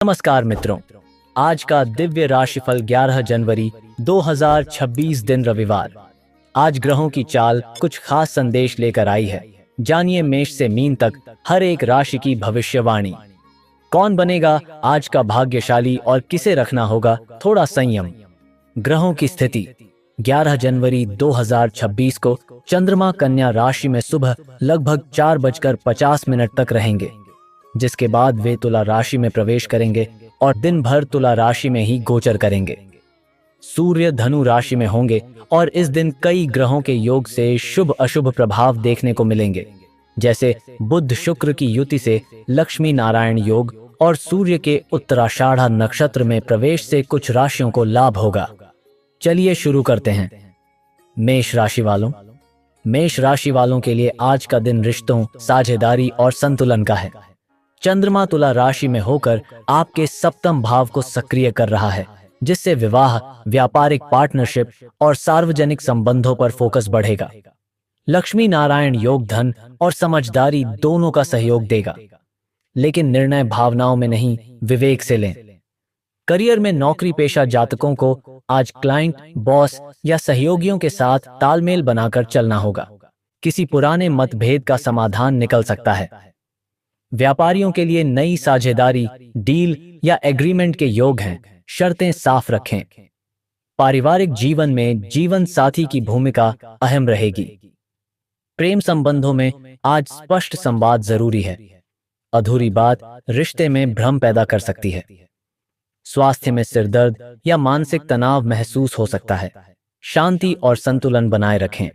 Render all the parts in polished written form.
नमस्कार मित्रों, आज का दिव्य राशिफल 11 जनवरी 2026 दिन रविवार। आज ग्रहों की चाल कुछ खास संदेश लेकर आई है। जानिए मेष से मीन तक हर एक राशि की भविष्यवाणी। कौन बनेगा आज का भाग्यशाली और किसे रखना होगा थोड़ा संयम। ग्रहों की स्थिति 11 जनवरी 2026 को चंद्रमा कन्या राशि में सुबह लगभग 4:50 तक रहेंगे, जिसके बाद वे तुला राशि में प्रवेश करेंगे और दिन भर तुला राशि में ही गोचर करेंगे। सूर्य धनु राशि में होंगे और इस दिन कई ग्रहों के योग से शुभ अशुभ प्रभाव देखने को मिलेंगे, जैसे बुध शुक्र की युति से लक्ष्मी नारायण योग और सूर्य के उत्तराषाढ़ा नक्षत्र में प्रवेश से कुछ राशियों को लाभ होगा। चलिए शुरू करते हैं। मेष राशि वालों, मेष राशि वालों के लिए आज का दिन रिश्तों, साझेदारी और संतुलन का है। चंद्रमा तुला राशि में होकर आपके सप्तम भाव को सक्रिय कर रहा है, जिससे विवाह, व्यापारिक पार्टनरशिप और सार्वजनिक संबंधों पर फोकस बढ़ेगा। लक्ष्मी नारायण योग धन और समझदारी दोनों का सहयोग देगा, लेकिन निर्णय भावनाओं में नहीं, विवेक से लें। करियर में नौकरी पेशा जातकों को आज क्लाइंट, बॉस या सहयोगियों के साथ तालमेल बनाकर चलना होगा। किसी पुराने मतभेद का समाधान निकल सकता है। व्यापारियों के लिए नई साझेदारी, डील या एग्रीमेंट के योग हैं, शर्तें साफ रखें। पारिवारिक जीवन में जीवन साथी की भूमिका अहम रहेगी। प्रेम संबंधों में आज स्पष्ट संवाद जरूरी है। अधूरी बात रिश्ते में भ्रम पैदा कर सकती है। स्वास्थ्य में सिरदर्द या मानसिक तनाव महसूस हो सकता है। शांति और संतुलन बनाए रखें।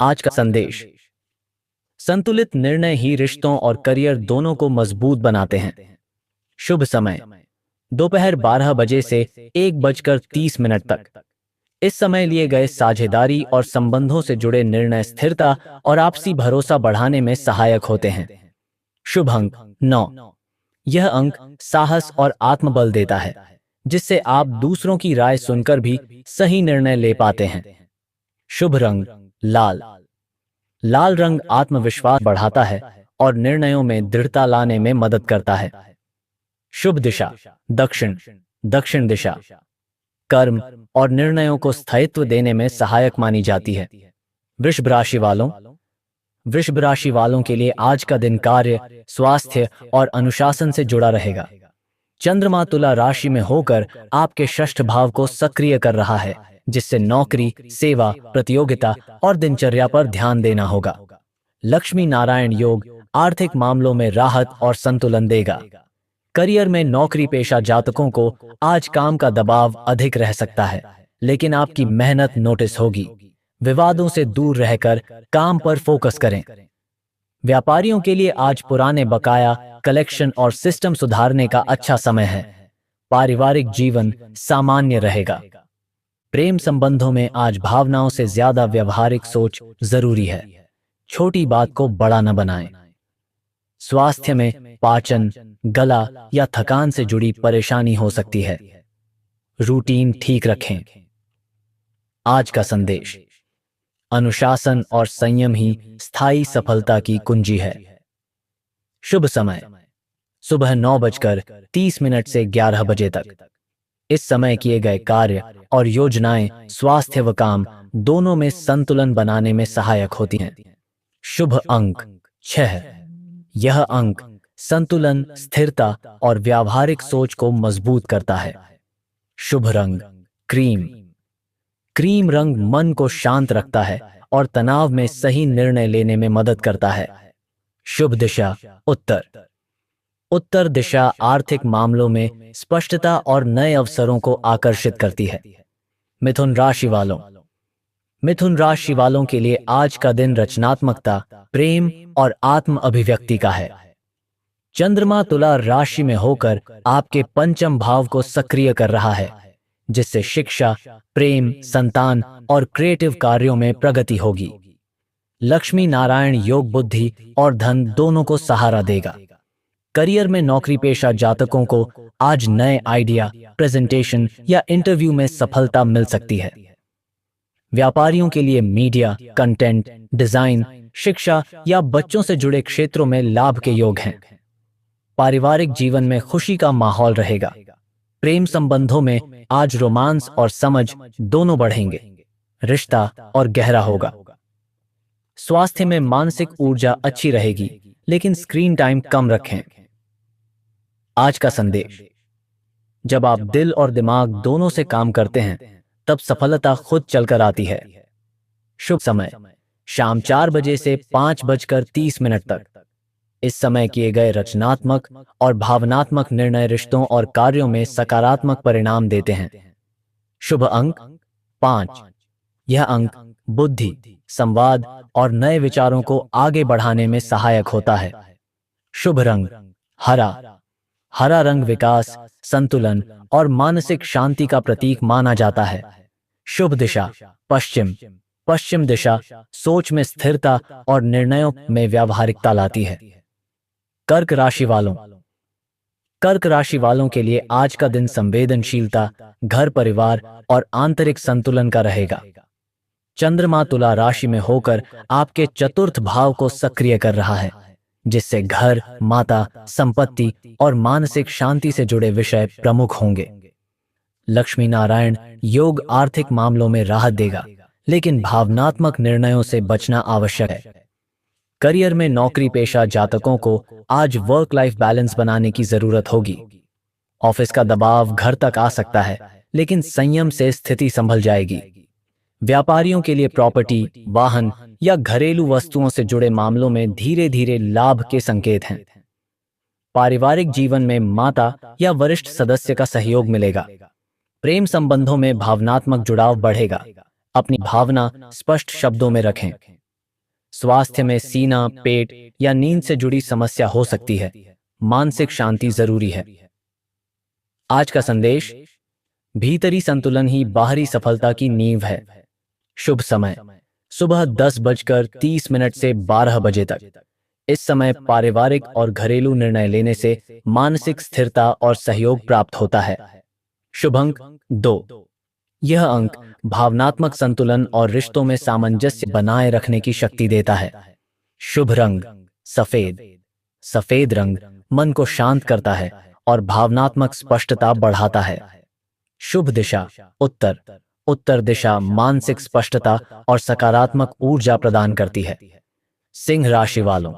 आज का संदेश, संतुलित निर्णय ही रिश्तों और करियर दोनों को मजबूत बनाते हैं। शुभ समय दोपहर 12 बजे से 1:30 तक। इस समय लिए गए साझेदारी और संबंधों से जुड़े निर्णय स्थिरता और आपसी भरोसा बढ़ाने में सहायक होते हैं। शुभ अंक 9। यह अंक साहस और आत्मबल देता है, जिससे आप दूसरों की राय सुनकर भी सही निर्णय ले पाते हैं। शुभ रंग लाल। लाल रंग आत्मविश्वास बढ़ाता है और निर्णयों में दृढ़ता लाने में मदद करता है। शुभ दिशा दक्षिण। दक्षिण दिशा कर्म और निर्णयों को स्थायित्व देने में सहायक मानी जाती है। वृषभ राशि वालों, वृषभ राशि वालों के लिए आज का दिन कार्य, स्वास्थ्य और अनुशासन से जुड़ा रहेगा। चंद्रमा तुला राशि में होकर आपके षष्ठ भाव को सक्रिय कर रहा है, जिससे नौकरी, सेवा, प्रतियोगिता और दिनचर्या पर ध्यान देना होगा। लक्ष्मी नारायण योग आर्थिक मामलों में राहत और संतुलन देगा। करियर में नौकरी पेशा जातकों को आज काम का दबाव अधिक रह सकता है, लेकिन आपकी मेहनत नोटिस होगी। विवादों से दूर रहकर काम पर फोकस करें। व्यापारियों के लिए आज पुराने बकाया, कलेक्शन और सिस्टम सुधारने का अच्छा समय है। पारिवारिक जीवन सामान्य रहेगा। प्रेम संबंधों में आज भावनाओं से ज्यादा व्यवहारिक सोच जरूरी है। छोटी बात को बड़ा न बनाएं। स्वास्थ्य में पाचन, गला या थकान से जुड़ी परेशानी हो सकती है। रूटीन ठीक रखें। आज का संदेश, अनुशासन और संयम ही स्थायी सफलता की कुंजी है। शुभ समय सुबह 9:30 से 11 बजे तक। इस समय किए गए कार्य और योजनाएं स्वास्थ्य व काम दोनों में संतुलन बनाने में सहायक होती हैं। शुभ अंक 6। यह अंक संतुलन, स्थिरता और व्यावहारिक सोच को मजबूत करता है। शुभ रंग क्रीम। क्रीम रंग मन को शांत रखता है और तनाव में सही निर्णय लेने में मदद करता है। शुभ दिशा उत्तर। उत्तर दिशा आर्थिक मामलों में स्पष्टता और नए अवसरों को आकर्षित करती है। मिथुन राशि वालों, मिथुन राशि वालों के लिए आज का दिन रचनात्मकता, प्रेम और आत्म अभिव्यक्ति का है। चंद्रमा तुला राशि में होकर आपके पंचम भाव को सक्रिय कर रहा है, जिससे शिक्षा, प्रेम, संतान और क्रिएटिव कार्यों में प्रगति होगी। लक्ष्मी नारायण योग बुद्धि और धन दोनों को सहारा देगा। करियर में नौकरी पेशा जातकों को आज नए आइडिया, प्रेजेंटेशन या इंटरव्यू में सफलता मिल सकती है। व्यापारियों के लिए मीडिया, कंटेंट, डिजाइन, शिक्षा या बच्चों से जुड़े क्षेत्रों में लाभ के योग हैं। पारिवारिक जीवन में खुशी का माहौल रहेगा। प्रेम संबंधों में आज रोमांस और समझ दोनों बढ़ेंगे। रिश्ता और गहरा होगा। स्वास्थ्य में मानसिक ऊर्जा अच्छी रहेगी, लेकिन स्क्रीन टाइम कम रखें। आज का संदेश: जब आप दिल और दिमाग दोनों से काम करते हैं, तब सफलता खुद चलकर आती है। शुभ समय: शाम 4 बजे से 5:30 तक। इस समय किए गए रचनात्मक और भावनात्मक निर्णय रिश्तों और कार्यों में सकारात्मक परिणाम देते हैं। शुभ अंक 5। यह अंक बुद्धि, संवाद और नए विचारों को आगे बढ़ाने में सहायक होता है। शुभ रंग हरा। हरा रंग विकास, संतुलन और मानसिक शांति का प्रतीक माना जाता है। शुभ दिशा पश्चिम। पश्चिम दिशा सोच में स्थिरता और निर्णयों में व्यावहारिकता लाती है। कर्क राशि वालों। कर्क राशि वालों के लिए आज का दिन संवेदनशीलता, घर परिवार और आंतरिक संतुलन का रहेगा। चंद्रमा तुला राशि में होकर आपके चतुर्थ भाव को सक्रिय कर रहा है, जिससे घर, माता, संपत्ति और मानसिक शांति से जुड़े विषय प्रमुख होंगे। लक्ष्मी नारायण योग आर्थिक मामलों में राहत देगा, लेकिन भावनात्मक निर्णयों से बचना आवश्यक है। करियर में नौकरी पेशा जातकों को आज वर्क लाइफ बैलेंस बनाने की जरूरत होगी। ऑफिस का दबाव घर तक आ सकता है, लेकिन संयम से स्थिति संभल जाएगी। व्यापारियों के लिए प्रॉपर्टी, वाहन या घरेलू वस्तुओं से जुड़े मामलों में धीरे धीरे लाभ के संकेत हैं। पारिवारिक जीवन में माता या वरिष्ठ सदस्य का सहयोग मिलेगा। प्रेम संबंधों में भावनात्मक जुड़ाव बढ़ेगा। अपनी भावना स्पष्ट शब्दों में रखें। स्वास्थ्य में सीना, पेट या नींद से जुड़ी समस्या हो सकती है। मानसिक शांति जरूरी है। आज का संदेश: भीतरी संतुलन ही बाहरी सफलता की नींव है। शुभ समय: सुबह 10:30 से 12 बजे तक। इस समय पारिवारिक और घरेलू निर्णय लेने से मानसिक स्थिरता और सहयोग प्राप्त होता है। शुभ अंक 2। यह अंक भावनात्मक संतुलन और रिश्तों में सामंजस्य बनाए रखने की शक्ति देता है। शुभ रंग सफेद। सफेद रंग मन को शांत करता है और भावनात्मक स्पष्टता बढ़ाता है। शुभ दिशा उत्तर। उत्तर दिशा मानसिक स्पष्टता और सकारात्मक ऊर्जा प्रदान करती है। सिंह राशि वालों।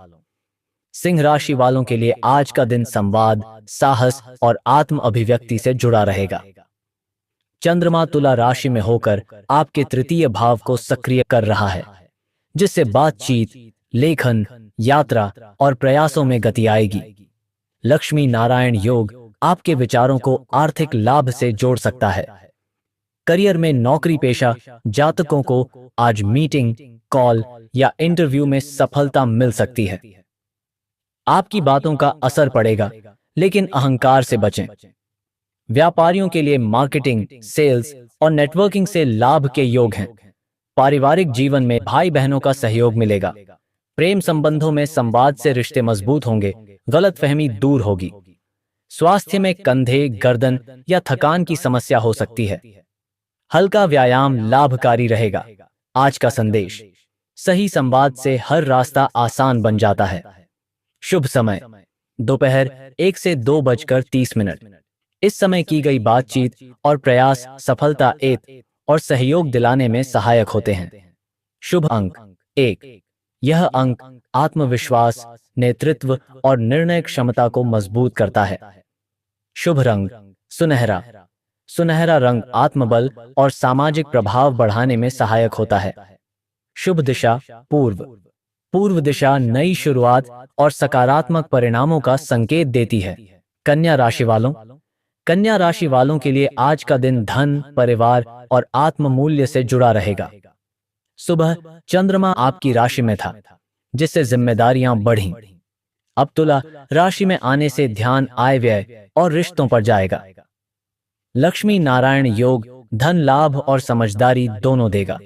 सिंह राशि वालों के लिए आज का दिन संवाद, साहस और आत्म अभिव्यक्ति से जुड़ा रहेगा। चंद्रमा तुला राशि में होकर आपके तृतीय भाव को सक्रिय कर रहा है, जिससे बातचीत, लेखन, यात्रा और प्रयासों में गति आएगी। लक्ष्मी नारायण योग आपके विचारों को आर्थिक लाभ से जोड़ सकता है। करियर में नौकरी पेशा जातकों को आज मीटिंग, कॉल या इंटरव्यू में सफलता मिल सकती है। आपकी बातों का असर पड़ेगा, लेकिन अहंकार से बचें। व्यापारियों के लिए मार्केटिंग, सेल्स और नेटवर्किंग से लाभ के योग हैं। पारिवारिक जीवन में भाई बहनों का सहयोग मिलेगा। प्रेम संबंधों में संवाद से रिश्ते मजबूत होंगे, गलतफहमी दूर होगी। स्वास्थ्य में कंधे, गर्दन या थकान की समस्या हो सकती है। हल्का व्यायाम लाभकारी रहेगा। आज का संदेश: सही संवाद से हर रास्ता आसान बन जाता है। शुभ समय: दोपहर 1 से 2:30। इस समय की गई बातचीत और प्रयास सफलता और सहयोग दिलाने में सहायक होते हैं। शुभ अंक 1। यह अंक आत्मविश्वास, नेतृत्व और निर्णय क्षमता को मजबूत करता है। शुभ रंग सुनहरा। सुनहरा रंग आत्मबल और सामाजिक प्रभाव बढ़ाने में सहायक होता है। शुभ दिशा पूर्व। पूर्व दिशा नई शुरुआत और सकारात्मक परिणामों का संकेत देती है। कन्या राशि वालों। कन्या राशि वालों के लिए आज का दिन धन, परिवार और आत्म मूल्य से जुड़ा रहेगा। सुबह चंद्रमा आपकी राशि में था, जिससे जिम्मेदारियां बढ़ीं। अब तुला राशि में आने से ध्यान आय व्यय और रिश्तों पर जाएगा। लक्ष्मी नारायण योग धन लाभ और समझदारी दोनों देगा।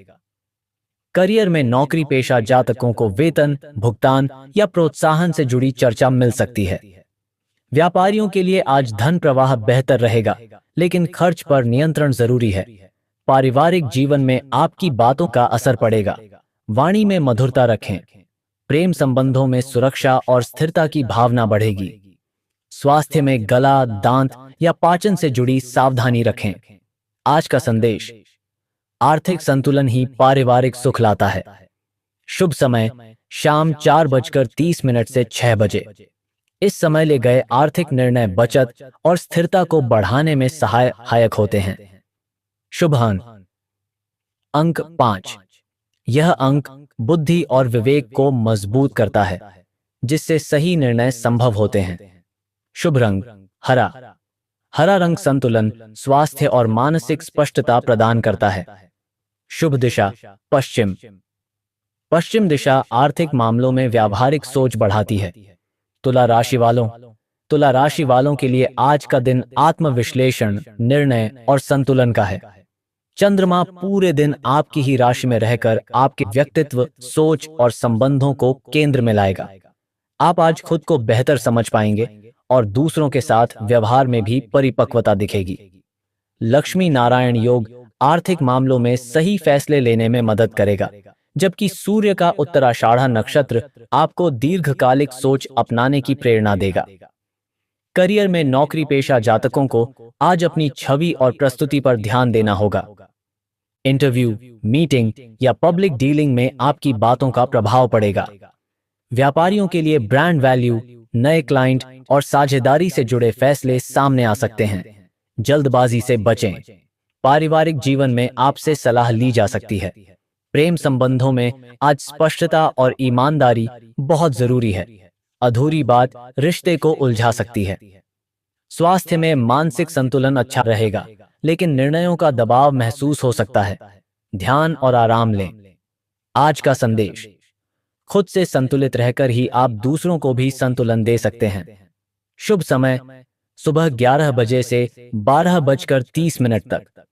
करियर में नौकरी पेशा जातकों को वेतन, भुगतान या प्रोत्साहन से जुड़ी चर्चा मिल सकती है। व्यापारियों के लिए आज धन प्रवाह बेहतर रहेगा, लेकिन खर्च पर नियंत्रण जरूरी है। पारिवारिक जीवन में आपकी बातों का असर पड़ेगा। वाणी में मधुरता रखें। प्रेम संबंधों में सुरक्षा और स्थिरता की भावना बढ़ेगी। स्वास्थ्य में गला, दांत या पाचन से जुड़ी सावधानी रखें। आज का संदेश, आर्थिक संतुलन ही पारिवारिक सुख लाता है। शुभ समय, शाम 4:30 से 6 बजे। इस समय ले गए आर्थिक निर्णय बचत और स्थिरता को बढ़ाने में सहायक होते हैं। शुभ अंक 5। यह अंक बुद्धि और विवेक को मजबूत करता है, जिससे सही निर्णय संभव होते हैं। शुभ रंग हरा। हरा रंग संतुलन, स्वास्थ्य और मानसिक स्पष्टता प्रदान करता है। शुभ दिशा पश्चिम। पश्चिम दिशा आर्थिक मामलों में व्यावहारिक सोच बढ़ाती है। तुला राशि वालों के लिए आज का दिन आत्मविश्लेषण, निर्णय और संतुलन का है। चंद्रमा पूरे दिन आपकी ही राशि में रहकर आपके व्यक्तित्व, सोच और संबंधों को केंद्र में लाएगा। आप आज खुद को बेहतर समझ पाएंगे और दूसरों के साथ व्यवहार में भी परिपक्वता दिखेगी। लक्ष्मी नारायण योग आर्थिक मामलों में सही फैसले लेने में मदद करेगा, जबकि सूर्य का उत्तराषाढ़ा नक्षत्र आपको दीर्घकालिक सोच अपनाने की प्रेरणा देगा। करियर में नौकरी पेशा जातकों को आज अपनी छवि और प्रस्तुति पर ध्यान देना होगा। इंटरव्यू, मीटिंग या पब्लिक डीलिंग में आपकी बातों का प्रभाव पड़ेगा। व्यापारियों के लिए ब्रांड वैल्यू, नए क्लाइंट और साझेदारी से जुड़े फैसले सामने आ सकते हैं। जल्दबाजी से बचें। पारिवारिक जीवन में आपसे सलाह ली जा सकती है। प्रेम संबंधों में आज स्पष्टता और ईमानदारी बहुत जरूरी है। अधूरी बात रिश्ते को उलझा सकती है। स्वास्थ्य में मानसिक संतुलन अच्छा रहेगा, लेकिन निर्णयों का दबाव महसूस हो सकता है। ध्यान और आराम लें। आज का संदेश, खुद से संतुलित रहकर ही आप दूसरों को भी संतुलन दे सकते हैं। शुभ समय, सुबह 11 बजे से 12:30 तक।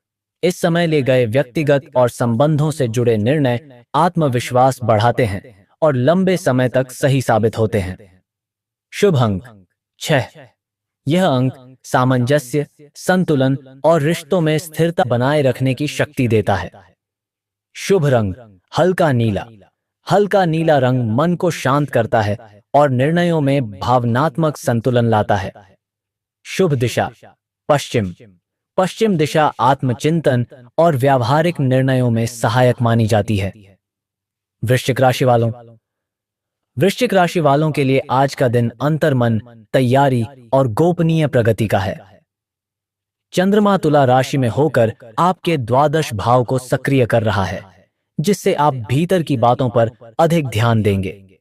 इस समय ले गए व्यक्तिगत और संबंधों से जुड़े निर्णय आत्मविश्वास बढ़ाते हैं और लंबे समय तक सही साबित होते हैं। शुभ अंक 6। यह अंक सामंजस्य, संतुलन और रिश्तों में स्थिरता बनाए रखने की शक्ति देता है। शुभ रंग हल्का नीला। हल्का नीला रंग मन को शांत करता है और निर्णयों में भावनात्मक संतुलन लाता है। शुभ दिशा पश्चिम। पश्चिम दिशा आत्मचिंतन और व्यावहारिक निर्णयों में सहायक मानी जाती है। वृश्चिक राशि वालों के लिए आज का दिन अंतर्मन, तैयारी और गोपनीय प्रगति का है। चंद्रमा तुला राशि में होकर आपके द्वादश भाव को सक्रिय कर रहा है, जिससे आप भीतर की बातों पर अधिक ध्यान देंगे।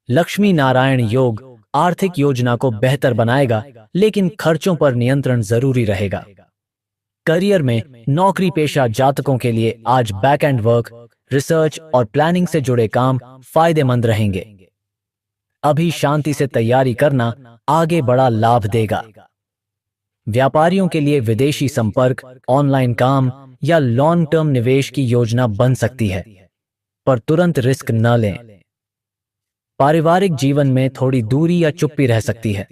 लक्ष्मी नारायण योग आर्थिक योजना को बेहतर बनाएगा, लेकिन खर्चों पर नियंत्रण जरूरी रहेगा। करियर में नौकरी पेशा जातकों के लिए आज बैक एंड वर्क, रिसर्च और प्लानिंग से जुड़े काम फायदेमंद रहेंगे। अभी शांति से तैयारी करना आगे बड़ा लाभ देगा। व्यापारियों के लिए विदेशी संपर्क, ऑनलाइन काम या लॉन्ग टर्म निवेश की योजना बन सकती है, पर तुरंत रिस्क न लें। पारिवारिक जीवन में थोड़ी दूरी या चुप्पी रह सकती है,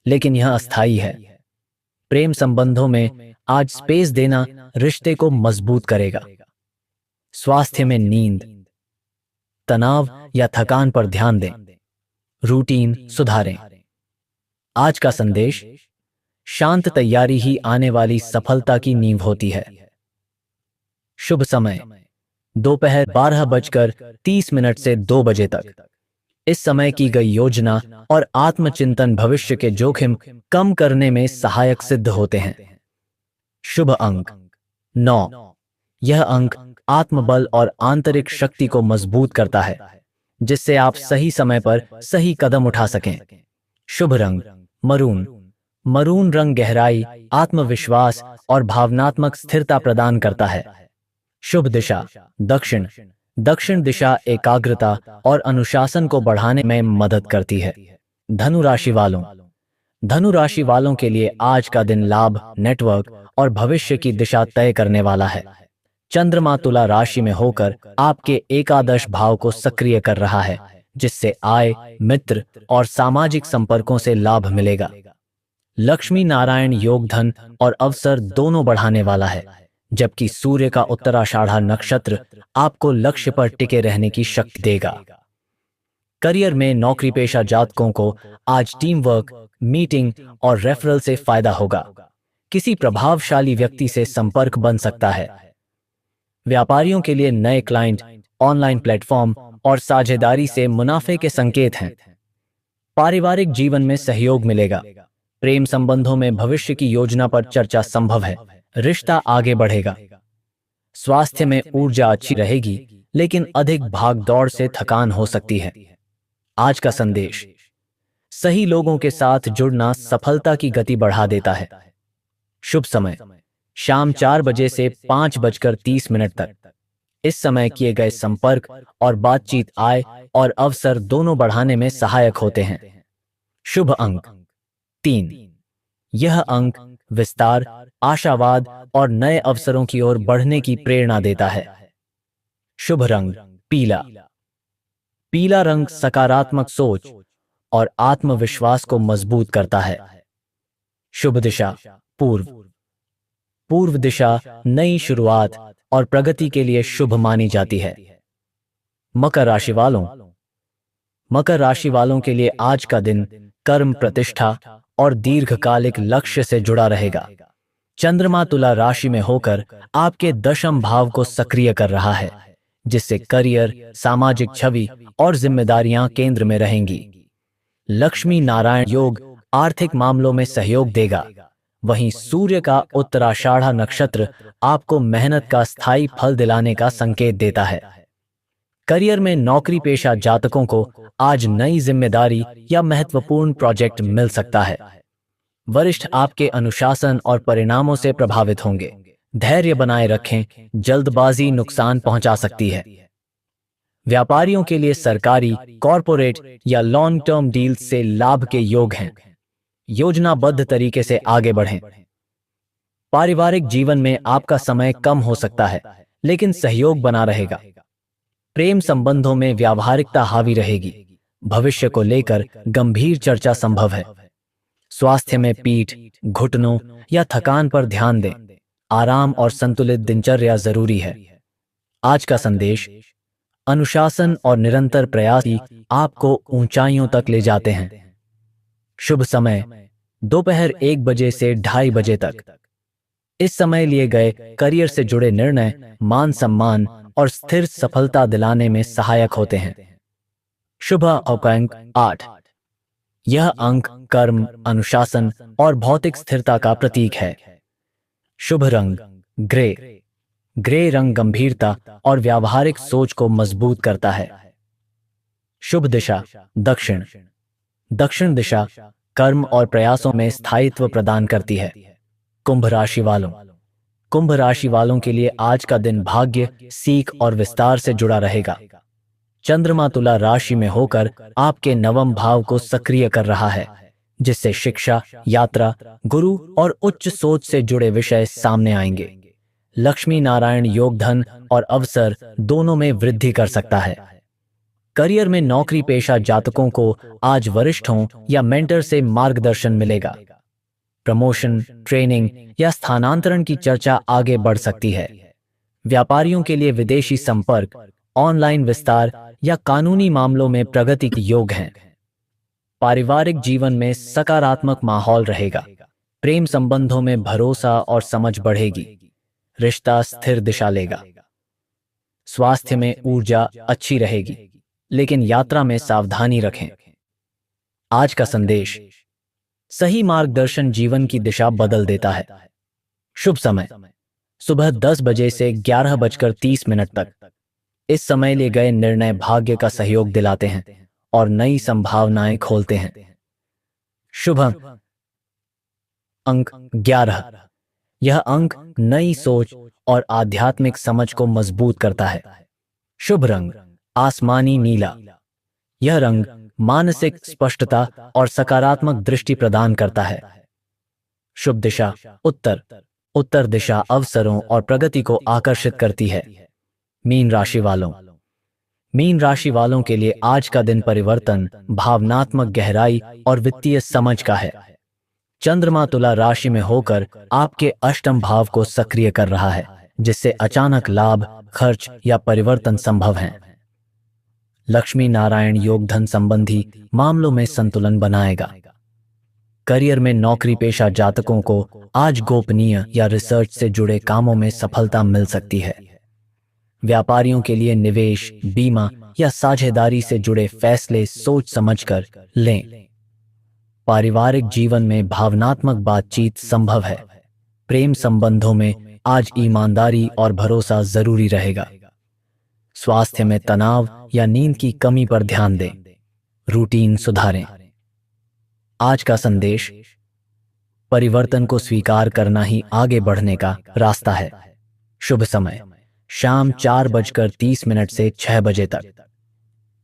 लेकिन यह अस्थायी है। प्रेम संबंधों में आज स्पेस देना रिश्ते को मजबूत करेगा। स्वास्थ्य में नींद, तनाव या थकान पर ध्यान दें। रूटीन सुधारें। आज का संदेश, शांत तैयारी ही आने वाली सफलता की नींव होती है। शुभ समय, दोपहर 12:30 से 2 बजे तक। इस समय की गई योजना और आत्मचिंतन भविष्य के जोखिम कम करने में सहायक सिद्ध होते हैं। शुभ अंक 9। यह अंक आत्मबल और आंतरिक शक्ति को मजबूत करता है, जिससे आप सही समय पर सही कदम उठा सकें। शुभ रंग मरून। मरून रंग गहराई, आत्मविश्वास और भावनात्मक स्थिरता प्रदान करता है। शुभ दिशा दक्षिण। दक्षिण दिशा एकाग्रता और अनुशासन को बढ़ाने में मदद करती है। धनु राशि वालों के लिए आज का दिन लाभ, नेटवर्क और भविष्य की दिशा तय करने वाला है। चंद्रमा तुला राशि में होकर आपके एकादश भाव को सक्रिय कर रहा है, जिससे आय, मित्र और सामाजिक संपर्कों से लाभ मिलेगा। लक्ष्मी नारायण योग धन और अवसर दोनों बढ़ाने वाला है, जबकि सूर्य का उत्तराषाढ़ा नक्षत्र आपको लक्ष्य पर टिके रहने की शक्ति देगा। करियर में नौकरी पेशा जातकों को आज टीम वर्क, मीटिंग और रेफरल से फायदा होगा। किसी प्रभावशाली व्यक्ति से संपर्क बन सकता है। व्यापारियों के लिए नए क्लाइंट, ऑनलाइन प्लेटफॉर्म और साझेदारी से मुनाफे के संकेत हैं। पारिवारिक जीवन में सहयोग मिलेगा। प्रेम संबंधों में भविष्य की योजना पर चर्चा संभव है। रिश्ता आगे बढ़ेगा। स्वास्थ्य में ऊर्जा अच्छी रहेगी, लेकिन अधिक भागदौड़ से थकान हो सकती है। आज का संदेश: सही लोगों के साथ जुड़ना सफलता की गति बढ़ा देता है। शुभ समय: शाम 4 बजे से 5:30 तक। इस समय किए गए संपर्क और बातचीत आय और अवसर दोनों बढ़ाने में सहायक होते हैं। शुभ अंक 3। यह अंक विस्तार, आशावाद और नए अवसरों की ओर बढ़ने की प्रेरणा देता है। शुभ रंग पीला। पीला रंग सकारात्मक सोच और आत्मविश्वास को मजबूत करता है। शुभ दिशा पूर्व। पूर्व दिशा नई शुरुआत और प्रगति के लिए शुभ मानी जाती है। मकर राशि वालों। मकर राशि वालों के लिए आज का दिन कर्म, प्रतिष्ठा और दीर्घकालिक लक्ष्य से जुड़ा रहेगा। चंद्रमा तुला राशि में होकर आपके दशम भाव को सक्रिय कर रहा है, जिससे करियर, सामाजिक छवि और जिम्मेदारियां केंद्र में रहेंगी। लक्ष्मी नारायण योग आर्थिक मामलों में सहयोग देगा। वहीं सूर्य का उत्तराषाढ़ा नक्षत्र आपको मेहनत का स्थायी फल दिलाने का संकेत देता है। करियर में नौकरी पेशा जातकों को आज नई जिम्मेदारी या महत्वपूर्ण प्रोजेक्ट मिल सकता है। वरिष्ठ आपके अनुशासन और परिणामों से प्रभावित होंगे। धैर्य बनाए रखें, जल्दबाजी नुकसान पहुंचा सकती है। व्यापारियों के लिए सरकारी, कॉरपोरेट या लॉन्ग टर्म डील से लाभ के योग हैं। योजनाबद्ध तरीके से आगे बढ़ें। पारिवारिक जीवन में आपका समय कम हो सकता है, लेकिन सहयोग बना रहेगा। प्रेम संबंधों में व्यावहारिकता हावी रहेगी। भविष्य को लेकर गंभीर चर्चा संभव है। स्वास्थ्य में पीठ, घुटनों या थकान पर ध्यान दें। आराम और संतुलित दिनचर्या जरूरी है। आज का संदेश: अनुशासन और निरंतर प्रयास ही आपको ऊंचाइयों तक ले जाते हैं। शुभ समय दोपहर 1 बजे से 2:30 बजे तक। इस समय लिए गए करियर से जुड़े निर्णय मान सम्मान और स्थिर सफलता दिलाने में सहायक होते हैं। शुभ अंक 8। यह अंक कर्म, अनुशासन और भौतिक स्थिरता का प्रतीक है। शुभ रंग ग्रे। ग्रे रंग गंभीरता और व्यावहारिक सोच को मजबूत करता है। शुभ दिशा दक्षिण। दक्षिण दिशा कर्म और प्रयासों में स्थायित्व प्रदान करती है। कुंभ राशि वालों। कुंभ राशि वालों के लिए आज का दिन भाग्य, सीख और विस्तार से जुड़ा रहेगा। चंद्रमा तुला राशि में होकर आपके नवम भाव को सक्रिय कर रहा है, जिससे शिक्षा, यात्रा, गुरु और उच्च सोच से जुड़े विषय सामने आएंगे। लक्ष्मी नारायण योग धन और अवसर दोनों में वृद्धि कर सकता है। करियर में नौकरी पेशा जातकों को आज वरिष्ठों या मेंटर से मार्गदर्शन मिलेगा। प्रमोशन, ट्रेनिंग या स्थानांतरण की चर्चा आगे बढ़ सकती है। व्यापारियों के लिए विदेशी संपर्क, ऑनलाइन विस्तार या कानूनी मामलों में प्रगति के योग हैं। पारिवारिक जीवन में सकारात्मक माहौल रहेगा। प्रेम संबंधों में भरोसा और समझ बढ़ेगी। रिश्ता स्थिर दिशा लेगा। स्वास्थ्य में ऊर्जा अच्छी रहेगी, लेकिन यात्रा में सावधानी रखें। आज का संदेश: सही मार्गदर्शन जीवन की दिशा बदल देता है। शुभ समय सुबह 10 बजे से 11:30 तक। इस समय लिए गए निर्णय भाग्य का सहयोग दिलाते हैं और नई संभावनाएं खोलते हैं। शुभ अंक 11। यह अंक नई सोच और आध्यात्मिक समझ को मजबूत करता है। शुभ रंग आसमानी नीला। यह रंग मानसिक स्पष्टता और सकारात्मक दृष्टि प्रदान करता है। शुभ दिशा उत्तर। उत्तर दिशा अवसरों और प्रगति को आकर्षित करती है। मीन राशि वालों। मीन राशि वालों के लिए आज का दिन परिवर्तन, भावनात्मक गहराई और वित्तीय समझ का है। चंद्रमा तुला राशि में होकर आपके अष्टम भाव को सक्रिय कर रहा है, जिससे अचानक लाभ, खर्च या परिवर्तन संभव हैं। लक्ष्मी नारायण योग धन संबंधी मामलों में संतुलन बनाएगा। करियर में नौकरी पेशा जातकों को आज गोपनीय या रिसर्च से जुड़े कामों में सफलता मिल सकती है। व्यापारियों के लिए निवेश, बीमा या साझेदारी से जुड़े फैसले सोच समझकर लें। पारिवारिक जीवन में भावनात्मक बातचीत संभव है। प्रेम संबंधों में आज ईमानदारी और भरोसा जरूरी रहेगा। स्वास्थ्य में तनाव या नींद की कमी पर ध्यान दें। रूटीन सुधारें। आज का संदेश: परिवर्तन को स्वीकार करना ही आगे बढ़ने का रास्ता है। शुभ समय: शाम 4:30 से 6 बजे तक।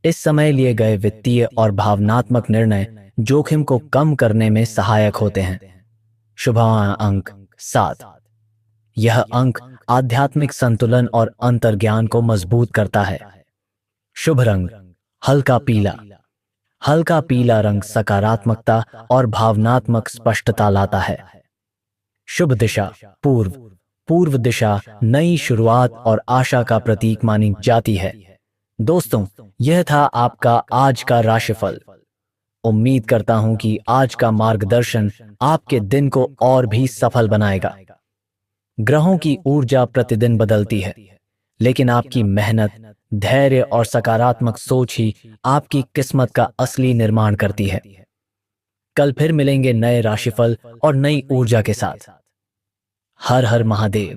इस समय लिए गए वित्तीय और भावनात्मक निर्णय जोखिम को कम करने में सहायक होते हैं। शुभ अंक 7। यह अंक आध्यात्मिक संतुलन और अंतर्ज्ञान को मजबूत करता है। शुभ रंग हल्का पीला। हल्का पीला रंग सकारात्मकता और भावनात्मक स्पष्टता लाता है। शुभ दिशा पूर्व। पूर्व दिशा नई शुरुआत और आशा का प्रतीक मानी जाती है। दोस्तों, यह था आपका आज का राशिफल। उम्मीद करता हूं कि आज का मार्गदर्शन आपके दिन को और भी सफल बनाएगा। ग्रहों की ऊर्जा प्रतिदिन बदलती है, लेकिन आपकी मेहनत, धैर्य और सकारात्मक सोच ही आपकी किस्मत का असली निर्माण करती है। कल फिर मिलेंगे नए राशिफल और नई ऊर्जा के साथ। हर हर महादेव।